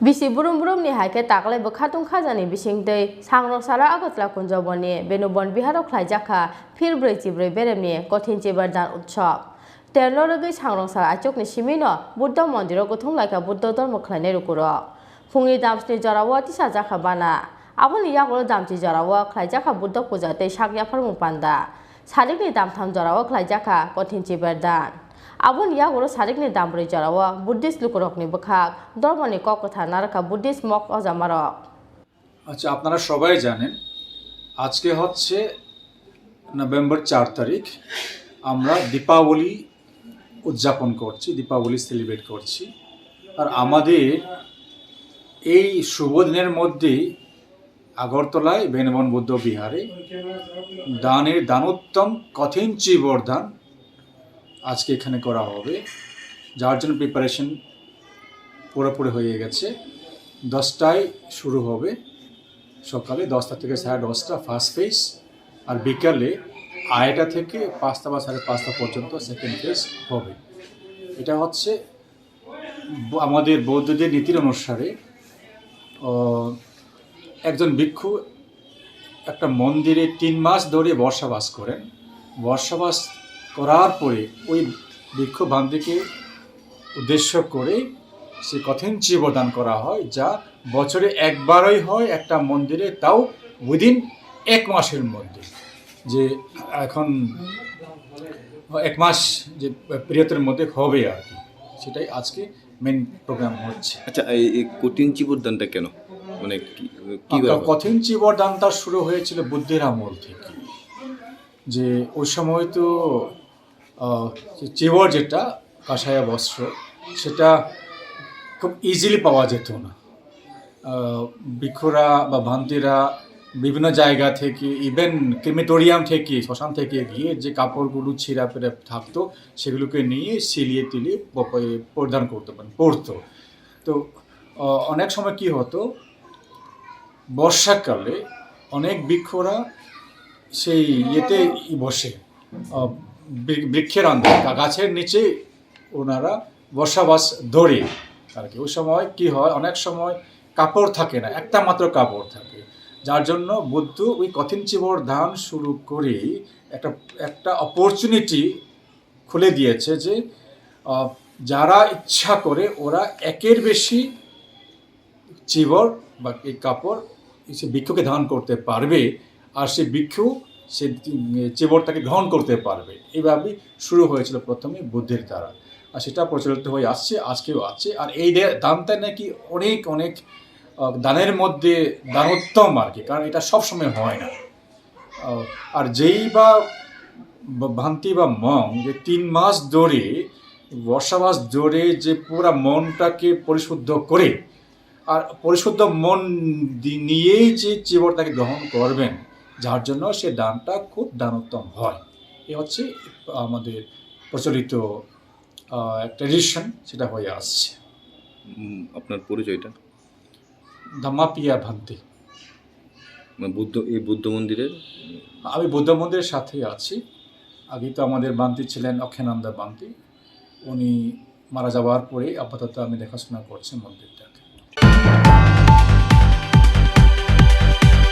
Bisi burum ni haike taklai bakatung khajani bising dei sangrok sara agotla Kunjaban ni Benuban Biharo Khlaijakha phirbrei chibrei beremni Kathin Chibar dan Ustav. Terno rogoi sangrok sara achok ni simino Buddha mondiro gothong laika Buddha dharma khlainai rukuro. Fungi damsni jarawa tisajaka bana. Aboni yagolo damchi jarawa Khlaijakha Buddha puja tei sakya pharmung panda. Sadikni damtham jarawa Khlaijakha Kathin Chibar dan. Abon yagoro sadikni dambrei jarawa Buddhist lukurokni bkhak dormoni kokotha naraka Buddhist mok ojamarok. আচ্ছা আপনারা সবাই জানেন আজকে হচ্ছে November 4 তারিখ আমরা দীপাবলি উদযাপন করছি দীপাবলি সেলিব্রেট করছি আর আমাদের এই শুভ দিনের মধ্যে আগরতলায় বেনুবন বৌদ্ধ বিহারে দানের দানোত্তম কঠিন চিবর দান আজকে এখানে করা হবে যার জন্য প্রিপারেশন পুরোপুরি হয়ে গেছে 10টায় শুরু হবে সকালে 10টা থেকে 10:30 ফার্স্ট ফেজ আর বিকালে 2:30 থেকে 5টা বা 5:30 পর্যন্ত সেকেন্ড ফেজ হবে এটা হচ্ছে আমাদের বৌদ্ধদের নীতির অনুসারে একজন ভিক্ষু একটা মন্দিরে 3 মাস ধরে বসবাস করেন বসবাস করার পরে ওই ভিক্ষু বান্দিকে উদ্দেশ্য করে সে কঠিন চিবর দান করা হয় যা বছরে একবারই হয় একটা মন্দিরে তাও উইদিন 1 মাসের মধ্যে যে এখন 1 মাস যে পিরিয়ডের মধ্যে হবে আর কি সেটাই আজকে মেন প্রোগ্রাম হচ্ছে। আচ্ছা এই কঠিন চিবর দানটা কেন মানে কি কঠিন চিবর দানটা শুরু হয়েছিল বুদ্ধের আমল থেকে যে ওই সময় তো চিবর যেটা কাঁসায়া বস্ত্র সেটা খুব ইজিলি পাওয়া যেত না ভিক্ষুরা বা ভান্তিরা বিভিন্ন জায়গা থেকে ইভেন ক্রিমেটোরিয়াম থেকে শ্মশান থেকে গিয়ে যে কাপড়গুলো ছিঁড়া পেড়ে থাকতো সেগুলোকে নিয়ে সিলিয়ে তিলিয়ে প্রদান করতে পড়তো তো অনেক সময় কি হতো বর্ষাকালে অনেক ভিক্ষুরা সেই ইয়েতে বসে বৃক্ষের আন্দে গাছের নিচে ওনারা বসবাস ধরে আর কি ওই সময় কি হয় অনেক সময় কাপড় থাকে না একটা মাত্র কাপড় থাকে যার জন্য বুদ্ধ ওই কঠিন চিবর দান শুরু করে একটা অপরচুনিটি খুলে দিয়েছে যে যারা ইচ্ছা করে ওরা একের বেশি চিবর বা এই কাপড় সে ভিক্ষুকে ধারণ করতে পারবে আর সে ভিক্ষু সে চিবরটাকে গ্রহণ করতে পারবে এইভাবেই শুরু হয়েছিল প্রথমে বুদ্ধের দ্বারা আর সেটা প্রচলিত হয়ে আসছে আজকেও আছে আর এই দানটা নাকি অনেক অনেক দানের মধ্যে দানোত্তম আর কি কারণ এটা সবসময় হয় না আর যেই বা ভান্তি বা মং যে 3 মাস ধরে বসবাস ধরে যে পুরো মনটাকে পরিশুদ্ধ করে আর পরিশুদ্ধ মন নিয়েই যে চিবরটাকে গ্রহণ করবেন যার জন্য সে দানটা খুব দানোত্তম হয় এ হচ্ছে আমাদের প্রচলিত ট্র্যাডিশন সেটা হয়ে আসছে। আপনার পরিচয়টা? ধাম্মাপিয়া ভান্তি। এই বুদ্ধ মন্দিরের আমি বুদ্ধ মন্দিরের সাথেই আছি আগে তো আমাদের বান্তি ছিলেন অক্ষানন্দা বান্তি উনি মারা যাওয়ার পরে আপাতত আমি দেখাশোনা করছি মন্দিরটা।